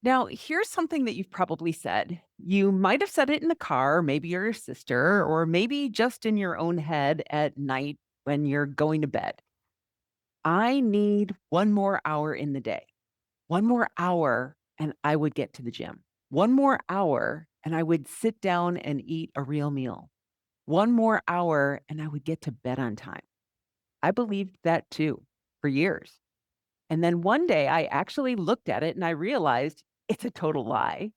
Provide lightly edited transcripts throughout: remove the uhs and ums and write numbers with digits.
Now, here's something that you've probably said. You might have said it in the car, maybe you're your sister, or maybe just in your own head at night when you're going to bed. I need one more hour in the day. One more hour, and I would get to the gym. One more hour, and I would sit down and eat a real meal. One more hour, and I would get to bed on time. I believed that too for years. And then one day I actually looked at it and I realized it's a total lie.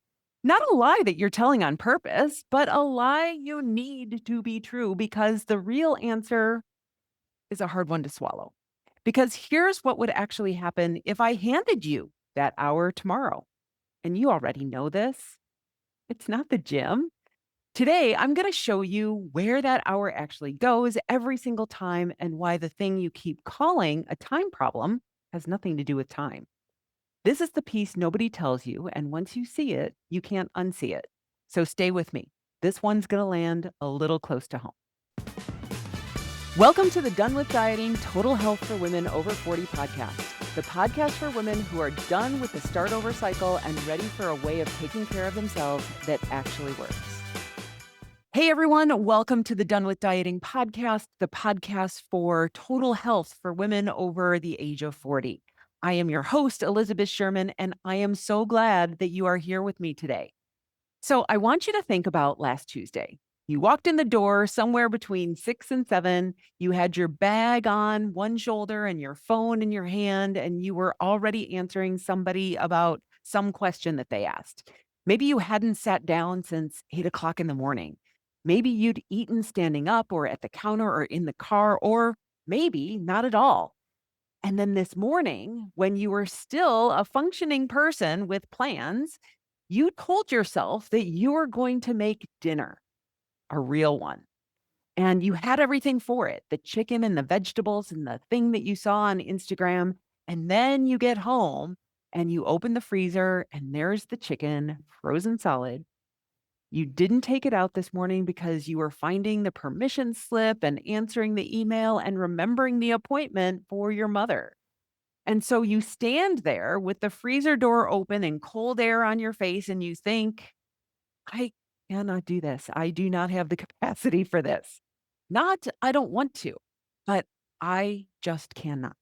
Not a lie that you're telling on purpose, but a lie you need to be true because the real answer is a hard one to swallow. Because here's what would actually happen if I handed you that hour tomorrow. And you already know this. It's not the gym. Today, I'm going to show you where that hour actually goes every single time and why the thing you keep calling a time problem has nothing to do with time. This is the piece nobody tells you, and once you see it, you can't unsee it. So stay with me. This one's going to land a little close to home. Welcome to the Done with Dieting Total Health for Women Over 40 podcast, the podcast for women who are done with the start over cycle and ready for a way of taking care of themselves that actually works. Hey everyone, welcome to the Done with Dieting podcast, the podcast for total health for women over the age of 40. I am your host, Elizabeth Sherman, and I am so glad that you are here with me today. So I want you to think about last Tuesday. You walked in the door somewhere between 6 and 7. You had your bag on one shoulder and your phone in your hand, and you were already answering somebody about some question that they asked. Maybe you hadn't sat down since 8 o'clock in the morning. Maybe you'd eaten standing up or at the counter or in the car, or maybe not at all. And then this morning, when you were still a functioning person with plans, you told yourself that you were going to make dinner, a real one. And you had everything for it, the chicken and the vegetables and the thing that you saw on Instagram. And then you get home and you open the freezer and there's the chicken frozen solid. You didn't take it out this morning because you were finding the permission slip and answering the email and remembering the appointment for your mother. And so you stand there with the freezer door open and cold air on your face, and you think, I cannot do this. I do not have the capacity for this. Not, I don't want to, but I just cannot.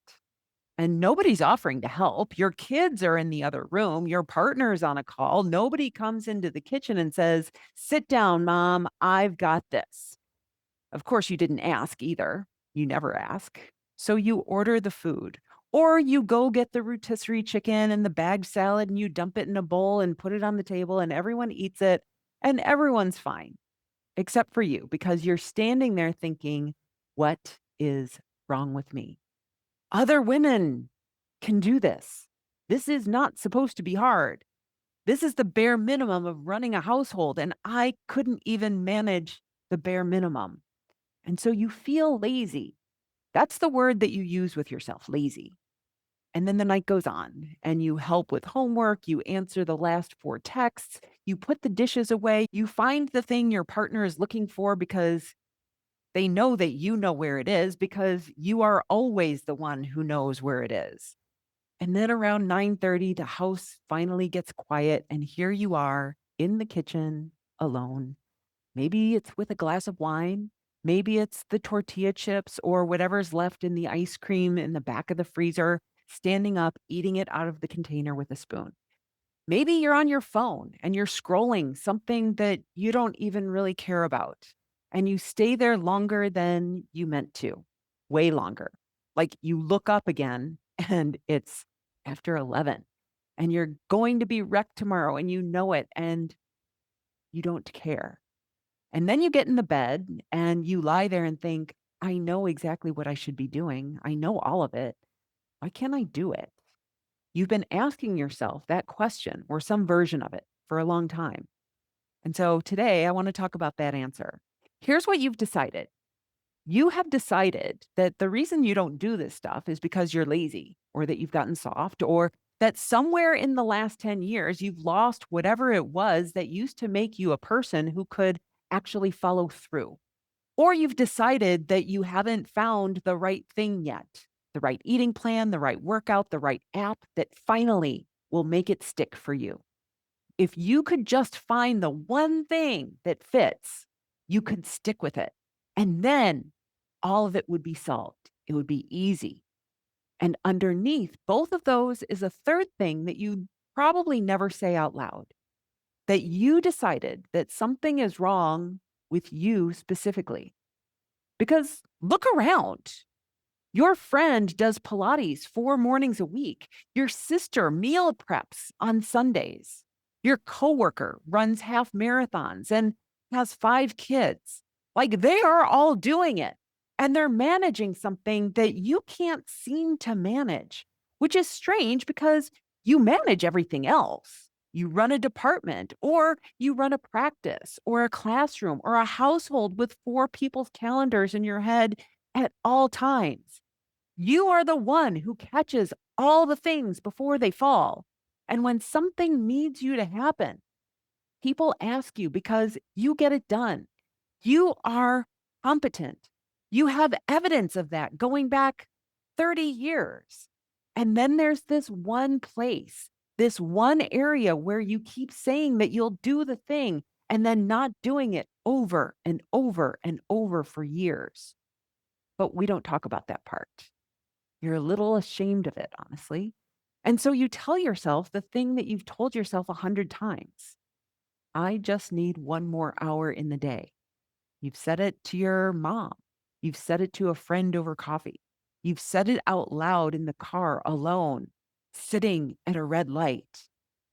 And nobody's offering to help. Your kids are in the other room. Your partner's on a call. Nobody comes into the kitchen and says, sit down, mom. I've got this. Of course, you didn't ask either. You never ask. So you order the food. Or you go get the rotisserie chicken and the bagged salad and you dump it in a bowl and put it on the table and everyone eats it and everyone's fine, except for you, because you're standing there thinking, what is wrong with me? Other women can do this. This is not supposed to be hard. This is the bare minimum of running a household, and I couldn't even manage the bare minimum. And so you feel lazy. That's the word that you use with yourself, lazy. And then the night goes on and you help with homework, you answer the last four texts, you put the dishes away, you find the thing your partner is looking for because they know that you know where it is because you are always the one who knows where it is. And then around 9:30 the house finally gets quiet and here you are in the kitchen alone. Maybe it's with a glass of wine. Maybe it's the tortilla chips or whatever's left in the ice cream in the back of the freezer, standing up, eating it out of the container with a spoon. Maybe you're on your phone and you're scrolling something that you don't even really care about. And you stay there longer than you meant to, way longer. Like you look up again and it's after 11 and you're going to be wrecked tomorrow and you know it and you don't care. And then you get in the bed and you lie there and think, I know exactly what I should be doing. I know all of it. Why can't I do it? You've been asking yourself that question or some version of it for a long time. And so today I want to talk about that answer. Here's what you've decided. You have decided that the reason you don't do this stuff is because you're lazy or that you've gotten soft or that somewhere in the last 10 years, you've lost whatever it was that used to make you a person who could actually follow through. Or you've decided that you haven't found the right thing yet, the right eating plan, the right workout, the right app that finally will make it stick for you. If you could just find the one thing that fits, you could stick with it. And then all of it would be solved. It would be easy. And underneath both of those is a third thing that you probably never say out loud, that you decided that something is wrong with you specifically. Because look around. Your friend does Pilates 4 mornings a week. Your sister meal preps on Sundays. Your coworker runs half marathons and has 5 kids. Like they are all doing it and they're managing something that you can't seem to manage, which is strange because you manage everything else. You run a department or you run a practice or a classroom or a household with 4 people's calendars in your head at all times. You are the one who catches all the things before they fall. And when something needs you to happen, people ask you because you get it done. You are competent. You have evidence of that going back 30 years. And then there's this one place, this one area where you keep saying that you'll do the thing and then not doing it over and over and over for years. But we don't talk about that part. You're a little ashamed of it, honestly. And so you tell yourself the thing that you've told yourself 100 times. I just need one more hour in the day. You've said it to your mom. You've said it to a friend over coffee. You've said it out loud in the car alone, sitting at a red light.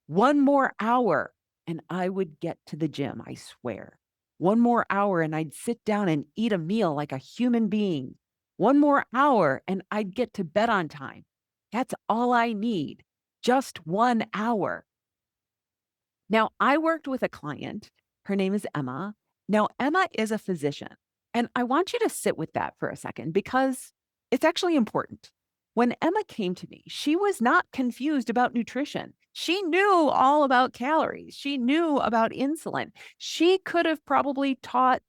One more hour and I would get to the gym, I swear. One more hour and I'd sit down and eat a meal like a human being. One more hour and I'd get to bed on time. That's all I need. Just 1 hour. Now, I worked with a client. Her name is Emma. Now, Emma is a physician. And I want you to sit with that for a second because it's actually important. When Emma came to me, she was not confused about nutrition. She knew all about calories. She knew about insulin. She could have probably taught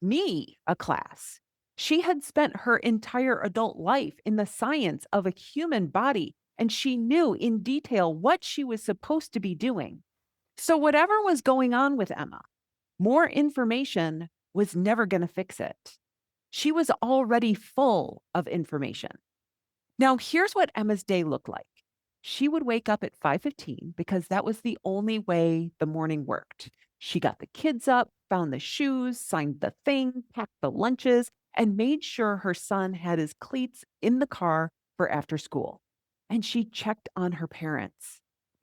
me a class. She had spent her entire adult life in the science of a human body, and she knew in detail what she was supposed to be doing. So, whatever was going on with Emma, more information was never going to fix it. She was already full of information. Now, here's what Emma's day looked like. She would wake up at 5:15 because that was the only way the morning worked. She got the kids up, found the shoes, signed the thing, packed the lunches, and made sure her son had his cleats in the car for after school. And she checked on her parents.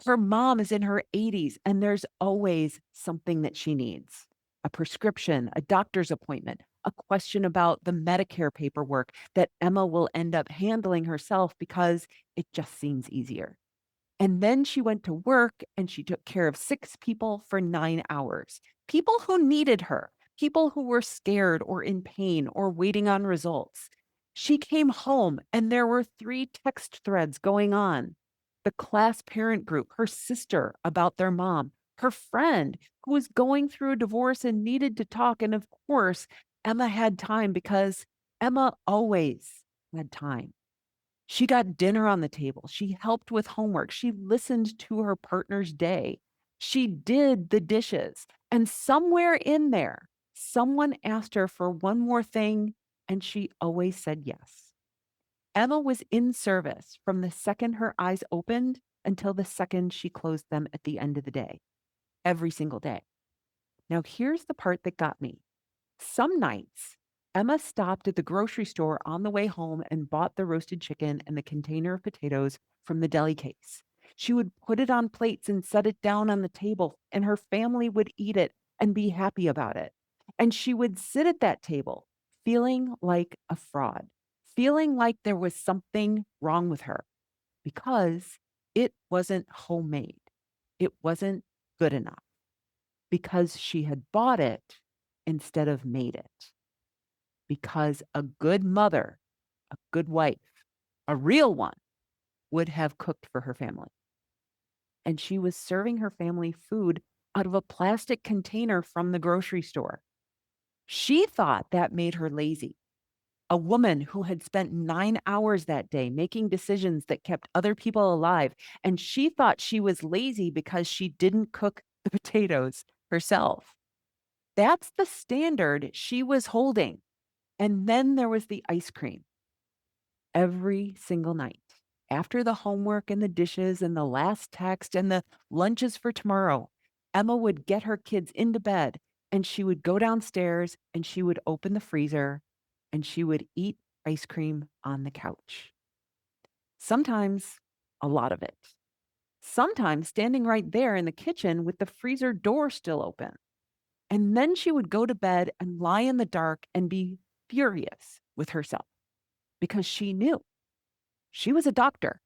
Her mom is in her 80s, and there's always something that she needs: a prescription, a doctor's appointment, a question about the Medicare paperwork that Emma will end up handling herself because it just seems easier. And then she went to work and she took care of 6 people for 9 hours. People who needed her, people who were scared or in pain or waiting on results. She came home and there were 3 text threads going on: the class parent group, her sister about their mom, her friend who was going through a divorce and needed to talk. And of course, Emma had time because Emma always had time. She got dinner on the table. She helped with homework. She listened to her partner's day. She did the dishes. And somewhere in there, someone asked her for one more thing, and she always said yes. Emma was in service from the second her eyes opened until the second she closed them at the end of the day, every single day. Now, here's the part that got me. Some nights, Emma stopped at the grocery store on the way home and bought the roasted chicken and the container of potatoes from the deli case. She would put it on plates and set it down on the table, and her family would eat it and be happy about it. And she would sit at that table feeling like a fraud, feeling like there was something wrong with her because it wasn't homemade. It wasn't good enough because she had bought it instead of made it. Because a good mother, a good wife, a real one, would have cooked for her family. And she was serving her family food out of a plastic container from the grocery store. She thought that made her lazy. A woman who had spent 9 hours that day making decisions that kept other people alive. And she thought she was lazy because she didn't cook the potatoes herself. That's the standard she was holding. And then there was the ice cream every single night. After the homework and the dishes and the last text and the lunches for tomorrow, Emma would get her kids into bed and she would go downstairs and she would open the freezer and she would eat ice cream on the couch. Sometimes a lot of it. Sometimes standing right there in the kitchen with the freezer door still open. And then she would go to bed and lie in the dark and be furious with herself because she knew she was a doctor.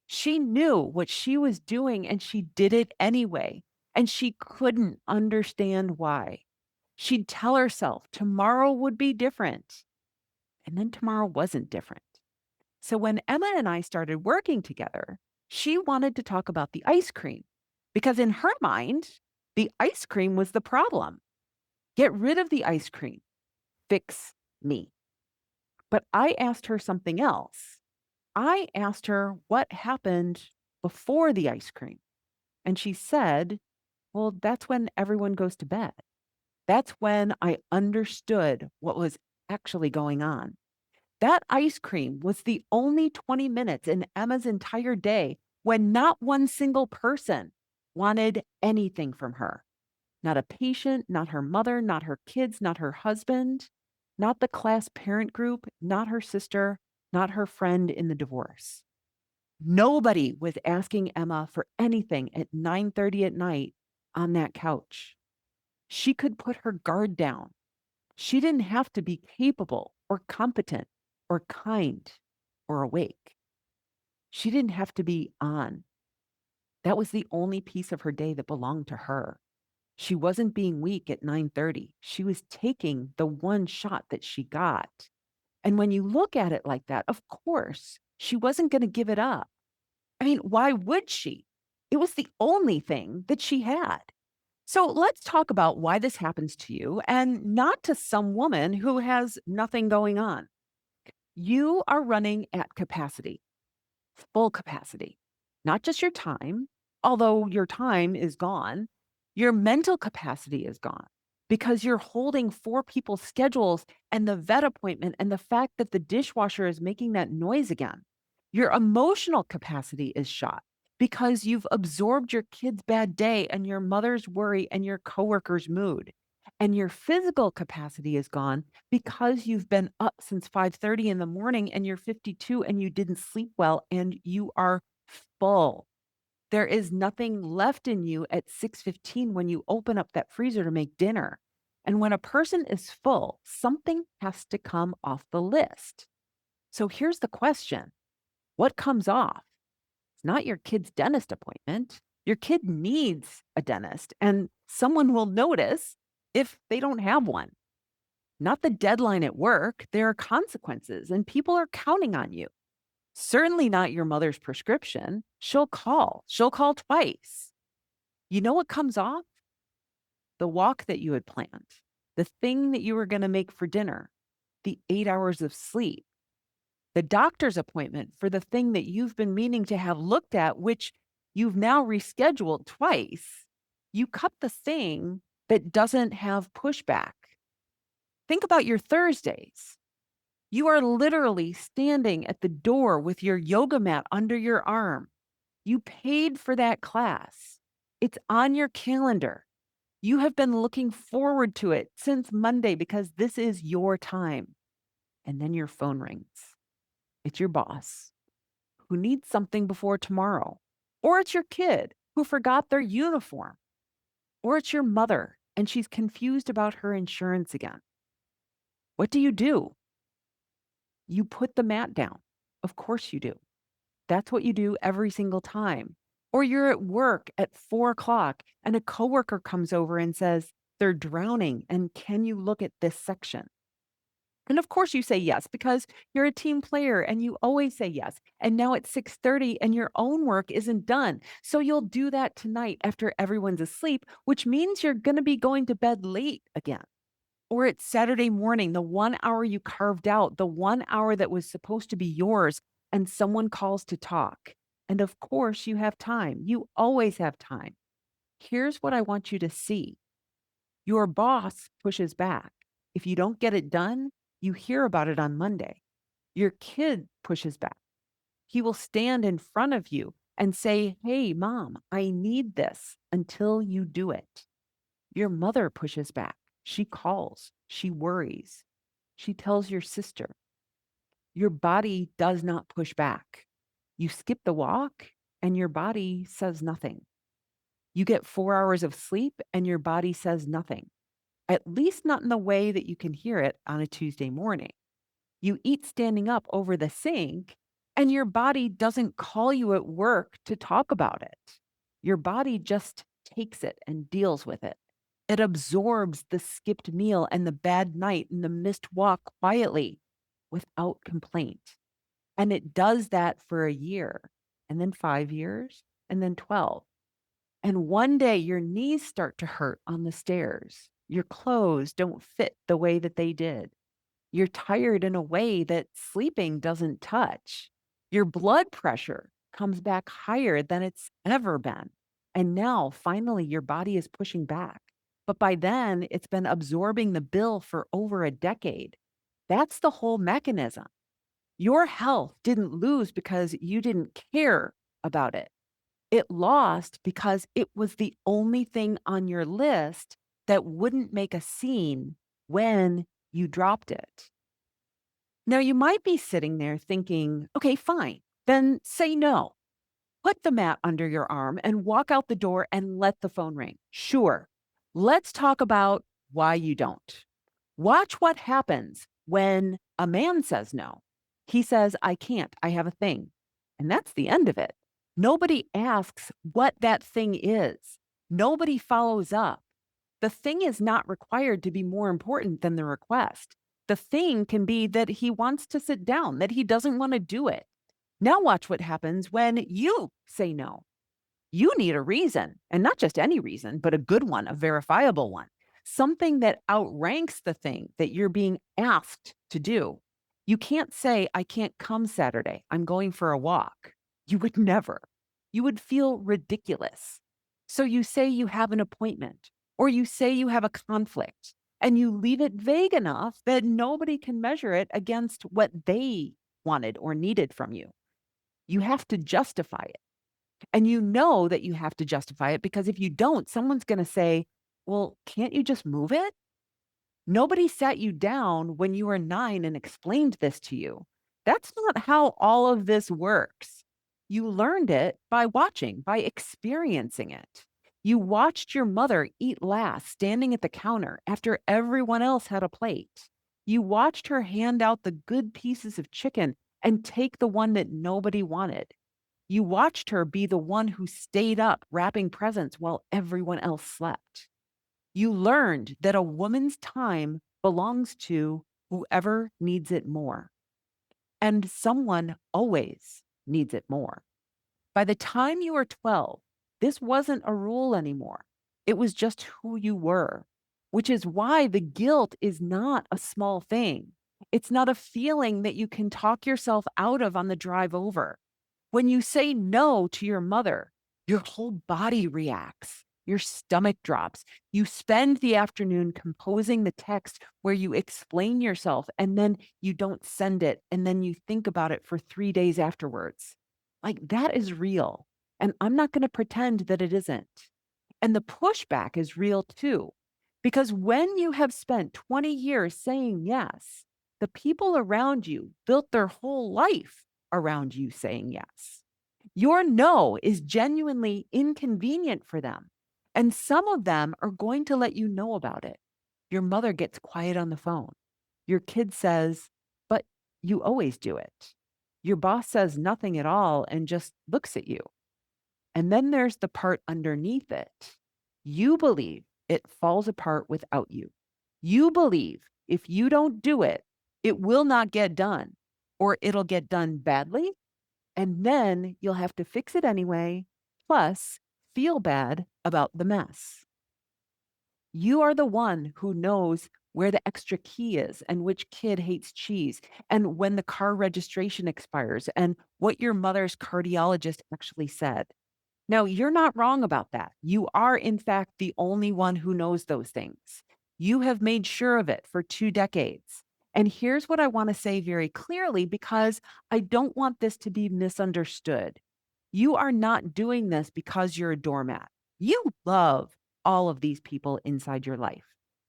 She knew what she was doing and she did it anyway. And she couldn't understand why. She'd tell herself tomorrow would be different. And then tomorrow wasn't different. So when Emma and I started working together, she wanted to talk about the ice cream because in her mind, the ice cream was the problem. Get rid of the ice cream, fix me. But I asked her something else. I asked her what happened before the ice cream. And she said, well, that's when everyone goes to bed. That's when I understood what was actually going on. That ice cream was the only 20 minutes in Emma's entire day when not one single person wanted anything from her. Not a patient, not her mother, not her kids, not her husband, not the class parent group, not her sister, not her friend in the divorce. Nobody was asking Emma for anything at 9:30 at night on that couch. She could put her guard down. She didn't have to be capable or competent or kind or awake. She didn't have to be on. That was the only piece of her day that belonged to her. She wasn't being weak at 9:30. She was taking the one shot that she got. And when you look at it like that, of course, she wasn't going to give it up. I mean, why would she? It was the only thing that she had. So let's talk about why this happens to you and not to some woman who has nothing going on. You are running at capacity, full capacity, not just your time, although your time is gone, your mental capacity is gone because you're holding four people's schedules and the vet appointment and the fact that the dishwasher is making that noise again. Your emotional capacity is shot because you've absorbed your kid's bad day and your mother's worry and your coworker's mood. And your physical capacity is gone because you've been up since 5:30 in the morning and you're 52 and you didn't sleep well and you are full. There is nothing left in you at 6:15 when you open up that freezer to make dinner. And when a person is full, something has to come off the list. So here's the question. What comes off? It's not your kid's dentist appointment. Your kid needs a dentist, and someone will notice if they don't have one. Not the deadline at work. There are consequences, and people are counting on you. Certainly not your mother's prescription. She'll call. She'll call twice. You know what comes off? The walk that you had planned, the thing that you were going to make for dinner, the 8 hours of sleep, the doctor's appointment for the thing that you've been meaning to have looked at, which you've now rescheduled twice. You cut the thing that doesn't have pushback. Think about your Thursdays. You are literally standing at the door with your yoga mat under your arm. You paid for that class. It's on your calendar. You have been looking forward to it since Monday because this is your time. And then your phone rings. It's your boss who needs something before tomorrow. Or it's your kid who forgot their uniform. Or it's your mother and she's confused about her insurance again. What do? You put the mat down. Of course you do. That's what you do every single time. Or you're at work at 4 o'clock and a coworker comes over and says, they're drowning. And can you look at this section? And of course you say yes because you're a team player and you always say yes. And now it's 6:30 and your own work isn't done. So you'll do that tonight after everyone's asleep, which means you're going to be going to bed late again. Or it's Saturday morning, the 1 hour you carved out, the 1 hour that was supposed to be yours, and someone calls to talk. And of course, you have time. You always have time. Here's what I want you to see. Your boss pushes back. If you don't get it done, you hear about it on Monday. Your kid pushes back. He will stand in front of you and say, "Hey, mom, I need this," until you do it. Your mother pushes back. She calls. She worries. She tells your sister. Your body does not push back. You skip the walk and your body says nothing. You get 4 hours of sleep and your body says nothing, at least not in the way that you can hear it on a Tuesday morning. You eat standing up over the sink, and your body doesn't call you at work to talk about it. Your body just takes it and deals with it. It absorbs the skipped meal and the bad night and the missed walk quietly without complaint. And it does that for a year, and then 5 years, and then 12. And one day your knees start to hurt on the stairs. Your clothes don't fit the way that they did. You're tired in a way that sleeping doesn't touch. Your blood pressure comes back higher than it's ever been. And now finally your body is pushing back. But by then it's been absorbing the bill for over a decade. That's the whole mechanism. Your health didn't lose because you didn't care about it. It lost because it was the only thing on your list that wouldn't make a scene when you dropped it. Now, you might be sitting there thinking, okay, fine, then say no. Put the mat under your arm and walk out the door and let the phone ring. Sure. Let's talk about why you don't. Watch what happens when a man says no. He says, I can't, I have a thing. And that's the end of it. Nobody asks what that thing is. Nobody follows up. The thing is not required to be more important than the request. The thing can be that he wants to sit down, that he doesn't want to do it. Now, watch what happens when you say no. You need a reason, and not just any reason, but a good one, a verifiable one, something that outranks the thing that you're being asked to do. You can't say, I can't come Saturday. I'm going for a walk. You would never. You would feel ridiculous. So you say you have an appointment, or you say you have a conflict, and you leave it vague enough that nobody can measure it against what they wanted or needed from you. You have to justify it. And you know that you have to justify it because if you don't, someone's going to say, well, can't you just move it? Nobody sat you down when you were 9 and explained this to you. That's not how all of this works. You learned it by watching, by experiencing it. You watched your mother eat last, standing at the counter after everyone else had a plate. You watched her hand out the good pieces of chicken and take the one that nobody wanted. You watched her be the one who stayed up wrapping presents while everyone else slept. You learned that a woman's time belongs to whoever needs it more. And someone always needs it more. By the time you were 12, this wasn't a rule anymore. It was just who you were, which is why the guilt is not a small thing. It's not a feeling that you can talk yourself out of on the drive over. When you say no to your mother, your whole body reacts. Your stomach drops. You spend the afternoon composing the text where you explain yourself and then you don't send it. And then you think about it for 3 days afterwards. Like that is real. And I'm not going to pretend that it isn't. And the pushback is real too. Because when you have spent 20 years saying yes, the people around you built their whole life around you saying yes. Your no is genuinely inconvenient for them. And some of them are going to let you know about it. Your mother gets quiet on the phone. Your kid says, but you always do it. Your boss says nothing at all and just looks at you. And then there's the part underneath it. You believe it falls apart without you. You believe if you don't do it, it will not get done, or it'll get done badly. And then you'll have to fix it anyway, plus feel bad about the mess. You are the one who knows where the extra key is and which kid hates cheese and when the car registration expires and what your mother's cardiologist actually said. Now, you're not wrong about that. You are, in fact, the only one who knows those things. You have made sure of it for 2 decades. And here's what I want to say very clearly because I don't want this to be misunderstood. You are not doing this because you're a doormat. You love all of these people inside your life.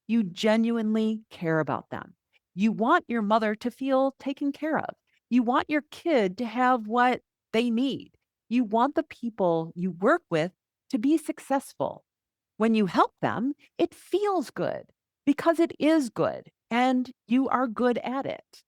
You genuinely care about them. You want your mother to feel taken care of. You want your kid to have what they need. You want the people you work with to be successful. When you help them, it feels good because it is good and you are good at it.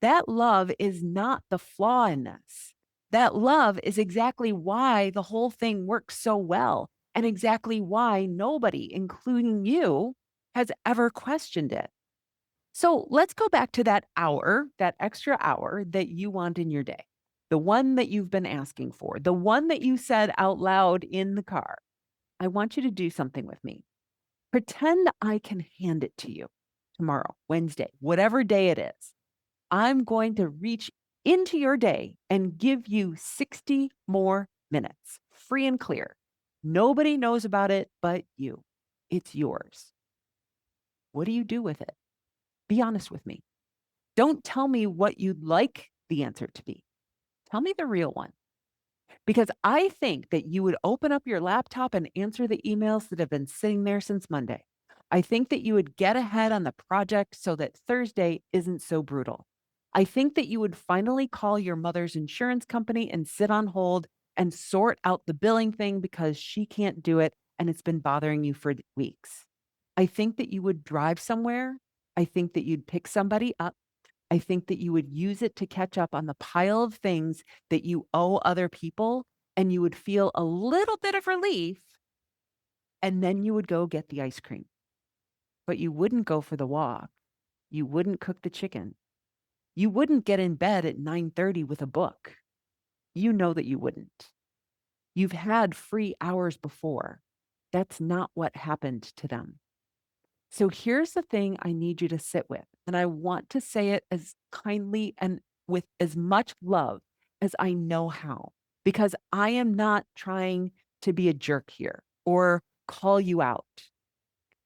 That love is not the flaw in this. That love is exactly why the whole thing works so well and exactly why nobody, including you, has ever questioned it. So let's go back to that hour, that extra hour that you want in your day, the one that you've been asking for, the one that you said out loud in the car. I want you to do something with me. Pretend I can hand it to you tomorrow, Wednesday, whatever day it is. I'm going to reach into your day and give you 60 more minutes, free and clear. Nobody knows about it but you. It's yours. What do you do with it? Be honest with me. Don't tell me what you'd like the answer to be. Tell me the real one. Because I think that you would open up your laptop and answer the emails that have been sitting there since Monday. I think that you would get ahead on the project so that Thursday isn't so brutal. I think that you would finally call your mother's insurance company and sit on hold and sort out the billing thing because she can't do it and it's been bothering you for weeks. I think that you would drive somewhere. I think that you'd pick somebody up. I think that you would use it to catch up on the pile of things that you owe other people, and you would feel a little bit of relief, and then you would go get the ice cream. But you wouldn't go for the walk. You wouldn't cook the chicken. You wouldn't get in bed at 9:30 with a book. You know that you wouldn't. You've had free hours before. That's not what happened to them. So here's the thing I need you to sit with, and I want to say it as kindly and with as much love as I know how, because I am not trying to be a jerk here or call you out.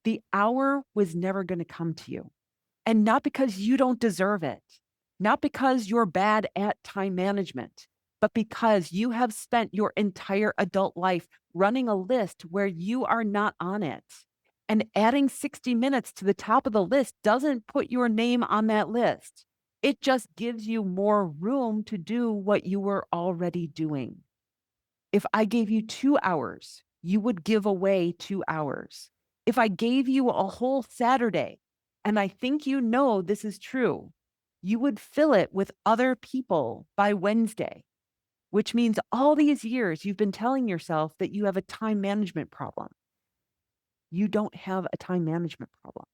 The hour was never going to come to you. And not because you don't deserve it, not because you're bad at time management, but because you have spent your entire adult life running a list where you are not on it. And adding 60 minutes to the top of the list doesn't put your name on that list. It just gives you more room to do what you were already doing. If I gave you 2 hours, you would give away 2 hours. If I gave you a whole Saturday, and I think you know this is true, you would fill it with other people by Wednesday, which means all these years you've been telling yourself that you have a time management problem. You don't have a time management problem.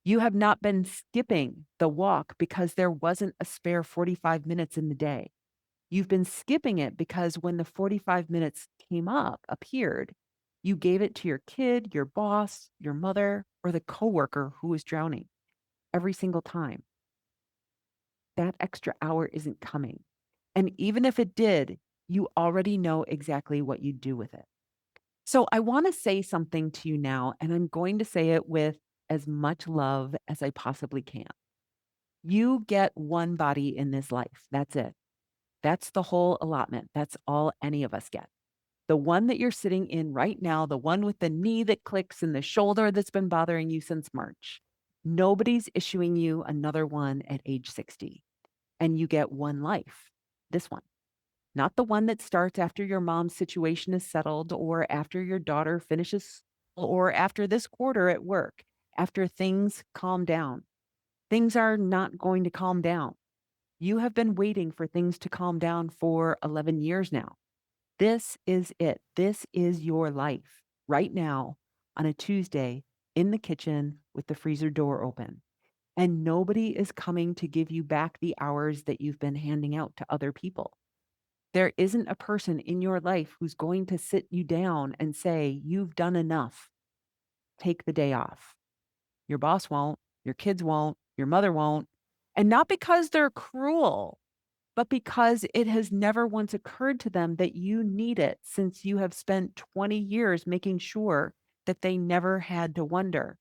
You have not been skipping the walk because there wasn't a spare 45 minutes in the day. You've been skipping it because when the 45 minutes appeared, you gave it to your kid, your boss, your mother, or the coworker who was drowning every single time. That extra hour isn't coming. And even if it did, you already know exactly what you do with it. So I want to say something to you now, and I'm going to say it with as much love as I possibly can. You get one body in this life. That's it. That's the whole allotment. That's all any of us get. The one that you're sitting in right now, the one with the knee that clicks and the shoulder that's been bothering you since March. Nobody's issuing you another one at age 60. And you get one life, this one, not the one that starts after your mom's situation is settled or after your daughter finishes school or after this quarter at work, after things calm down. Things are not going to calm down. You have been waiting for things to calm down for 11 years now. This is it. This is your life right now on a Tuesday in the kitchen with the freezer door open. And nobody is coming to give you back the hours that you've been handing out to other people. There isn't a person in your life who's going to sit you down and say, you've done enough. Take the day off. Your boss won't, your kids won't, your mother won't. And not because they're cruel. but because it has never once occurred to them that you need it since you have spent 20 years making sure that they never had to wonder.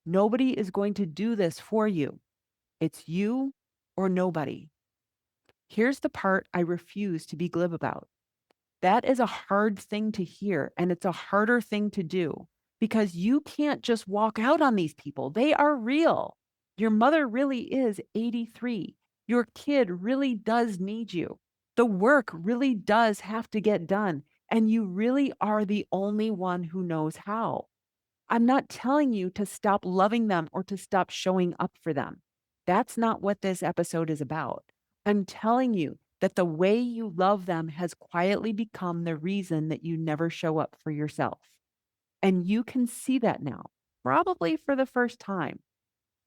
Nobody is going to do this for you. It's you or nobody. Here's the part I refuse to be glib about. That is a hard thing to hear, and it's a harder thing to do because you can't just walk out on these people. They are real. Your mother really is 83. Your kid really does need you. The work really does have to get done, and you really are the only one who knows how. I'm not telling you to stop loving them or to stop showing up for them. That's not what this episode is about. I'm telling you that the way you love them has quietly become the reason that you never show up for yourself. And you can see that now, probably for the first time.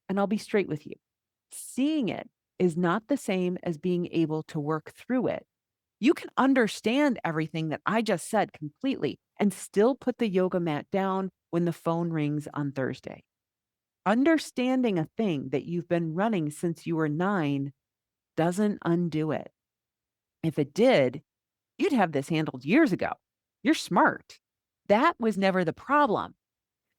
And I'll be straight with you. Seeing it is not the same as being able to work through it. You can understand everything that I just said completely and still put the yoga mat down when the phone rings on Thursday. Understanding a thing that you've been running since you were 9 doesn't undo it. If it did, you'd have this handled years ago. You're smart. That was never the problem.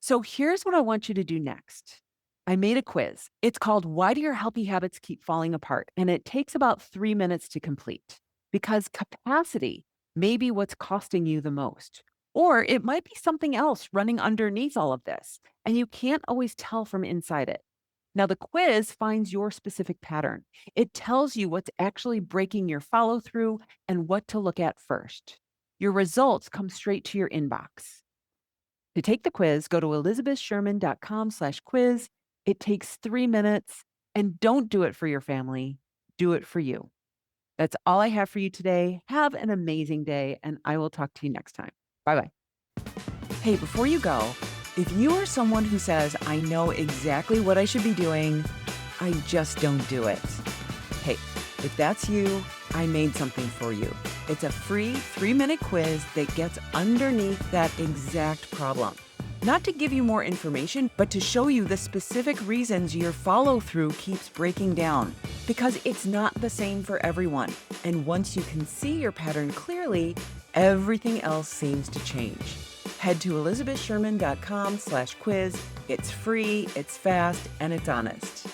So here's what I want you to do next. I made a quiz. It's called Why Do Your Healthy Habits Keep Falling Apart? And it takes about 3 minutes to complete because capacity may be what's costing you the most. Or it might be something else running underneath all of this, and you can't always tell from inside it. Now, the quiz finds your specific pattern. It tells you what's actually breaking your follow through and what to look at first. Your results come straight to your inbox. To take the quiz, go to elizabethsherman.com/quiz. It takes 3 minutes, and don't do it for your family. Do it for you. That's all I have for you today. Have an amazing day, and I will talk to you next time. Bye bye. Hey, before you go, if you are someone who says, I know exactly what I should be doing, I just don't do it. Hey, if that's you, I made something for you. It's a free 3-minute quiz that gets underneath that exact problem. Not to give you more information, but to show you the specific reasons your follow through keeps breaking down. Because it's not the same for everyone. And once you can see your pattern clearly, everything else seems to change. Head to elizabethsherman.com/quiz. It's free, it's fast, and it's honest.